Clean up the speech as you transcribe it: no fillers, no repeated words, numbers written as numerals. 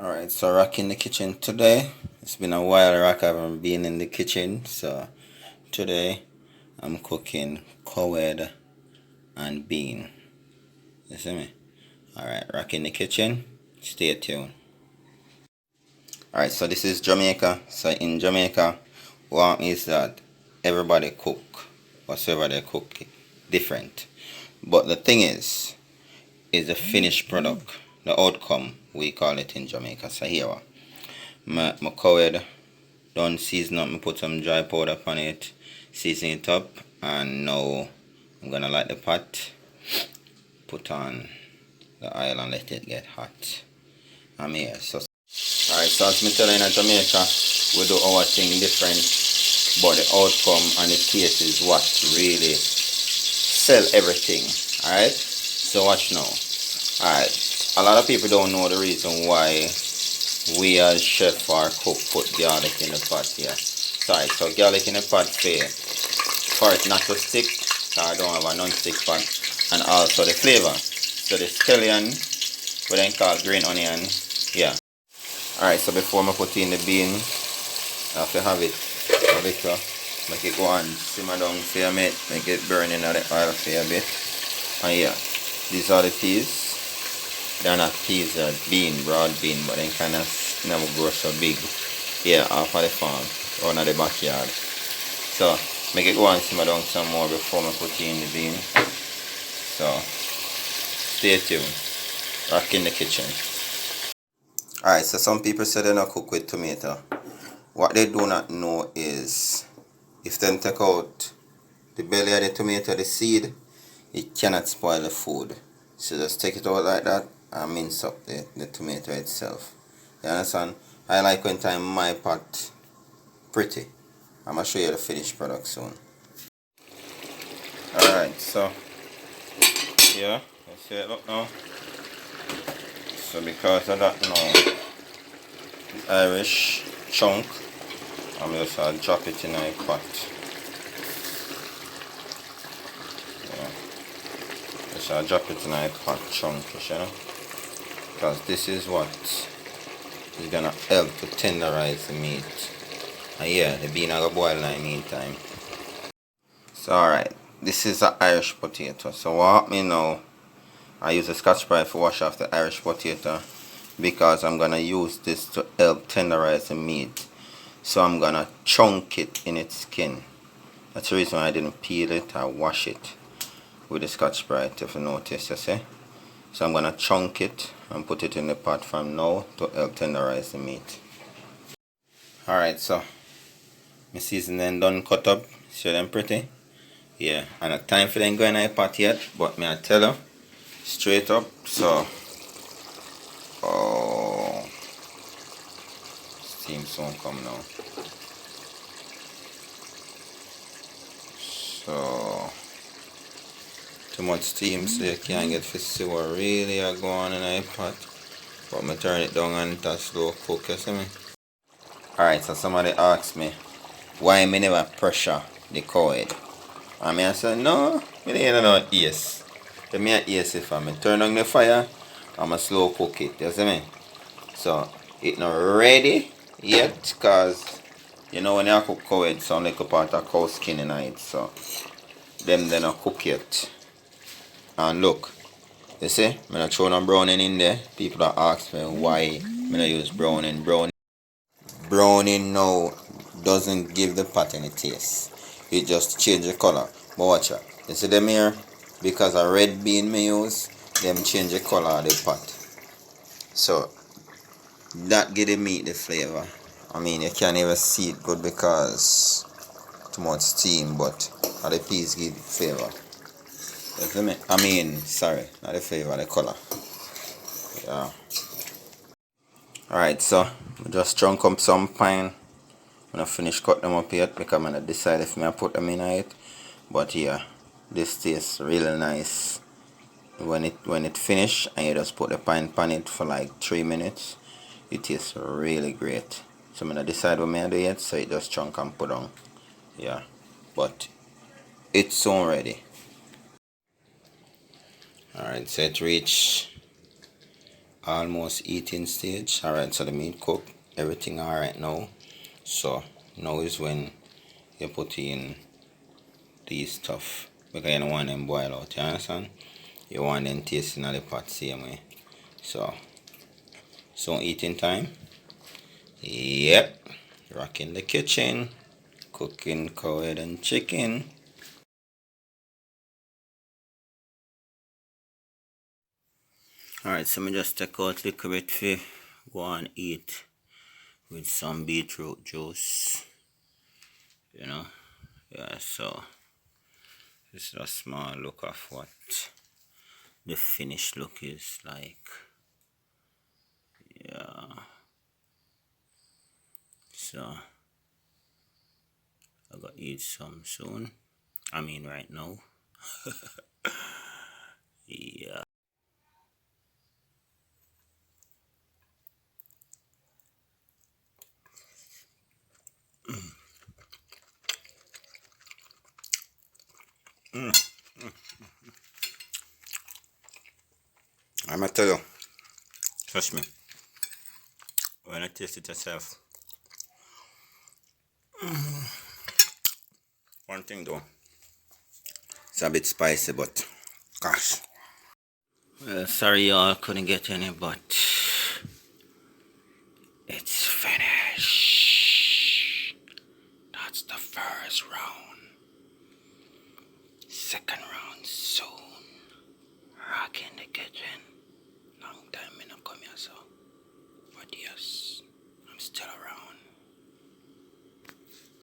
Alright, so Rock in the kitchen today. It's been a while Rock haven't been in the kitchen, so today I'm cooking cowhead and bean. You see me? Alright, Rock in the kitchen. Stay tuned. Alright, so this is Jamaica. So in Jamaica, what is that everybody cook whatsoever they cook different. But the thing is the finished product, the outcome we call it in Jamaica. So here my cowhead done season up, I put some dry powder on it, season it up, and now I'm gonna light the pot, put on the oil and let it get hot. I'm here. So alright, so as me tell you, in Jamaica we do our thing different, but the outcome and the taste is what really sell everything. Alright, so watch now. Alright, a lot of people don't know the reason why we as chef or cook put garlic in the pot here. Sorry, so garlic in the pot for it not to stick, so I don't have a non-stick pot, and also the flavor. So the scallion, what they call green onion, yeah. Alright, so before I put in the bean, I have to have it a little, make it go on simmer down for a minute, make it burn in the oil for a bit. And yeah, these are the peas. They're not peas, they're broad bean, but they kind of never grow so big. Yeah, off of the farm, or in the backyard. So, make it go and simmer down some more before I put in the bean. So, stay tuned. Rock in the kitchen. Alright, so some people say they don't cook with tomato. What they do not know is, if they take out the belly of the tomato, the seed, it cannot spoil the food. So just take it out like that and mince up the tomato itself. You understand? I like when time my pot pretty. I'm gonna show you the finished product soon. Alright, so yeah, you see it look now. So because of that now, the Irish chunk, I'm just gonna drop it in a pot. So I drop it in a pot chunk, you know, because this is what is gonna help to tenderize the meat. And yeah, the bean are gonna boil in the meantime. So alright, this is an Irish potato. So what me now, I use a Scotch-Brite to wash off the Irish potato because I'm gonna use this to help tenderize the meat. So I'm gonna chunk it in its skin. That's the reason why I didn't peel it, I wash it with the Scotch-Brite, if you notice, you see. So I'm gonna chunk it and put it in the pot from now to help tenderize the meat. Alright, so my seasoning done cut up. See them pretty? Yeah, and not time for them going in the pot yet, but me I tell you straight up. So oh, steam soon come now. So too much steam, so you can't get to see what really are going on in the pot. But I turn it down and it's slow cook, you see me? Alright, so somebody asked me why me never pressure the cowhead. And I said no, me ain't no ace. So me a ace if I turn on the fire, I'm a slow cook it, you see me? So it's not ready yet, cause you know when you cook cowhead, some little part of cow skin in it, so them they not cook yet. And look, you see, I'm not throw no browning in there. People that ask me why I not use browning. Browning now doesn't give the pot any taste. It just change the color. But watch out. You see them here? Because a red bean me use, them change the color of the pot. So that give the meat the flavor. I mean you can't even see it good because too much steam, but the peas give flavor. I mean, sorry, not the flavor, the color. Yeah. Alright, so I just chunk up some pine. I'm not finished cut them up yet because I'm gonna decide if I put them in it. But yeah, this tastes really nice. When it finish and you just put the pine on it for like 3 minutes, it tastes really great. So I'm gonna decide what I do yet, so it just chunk and put on. Yeah. But it's soon ready. Alright, so it reached almost eating stage. Alright, so the meat cooked, everything alright now. So now is when you put in these stuff, because you don't want them boil out, you understand? You want them tasting at the pot same way. So eating time. Yep, rocking the kitchen, cooking cowhead and chicken. Alright, so me just take out the bit for go and eat with some beetroot juice. You know, yeah, so this is a small look of what the finished look is like. Yeah, so I gotta eat some soon. I mean right now. Yeah. I'm gonna tell you, trust me, when I taste it yourself. One thing though, it's a bit spicy, but gosh. Well, sorry y'all couldn't get any, but it's finished. That's the first round. Second round soon. Rock in the kitchen. Long time I not come here, so. But yes, I'm still around.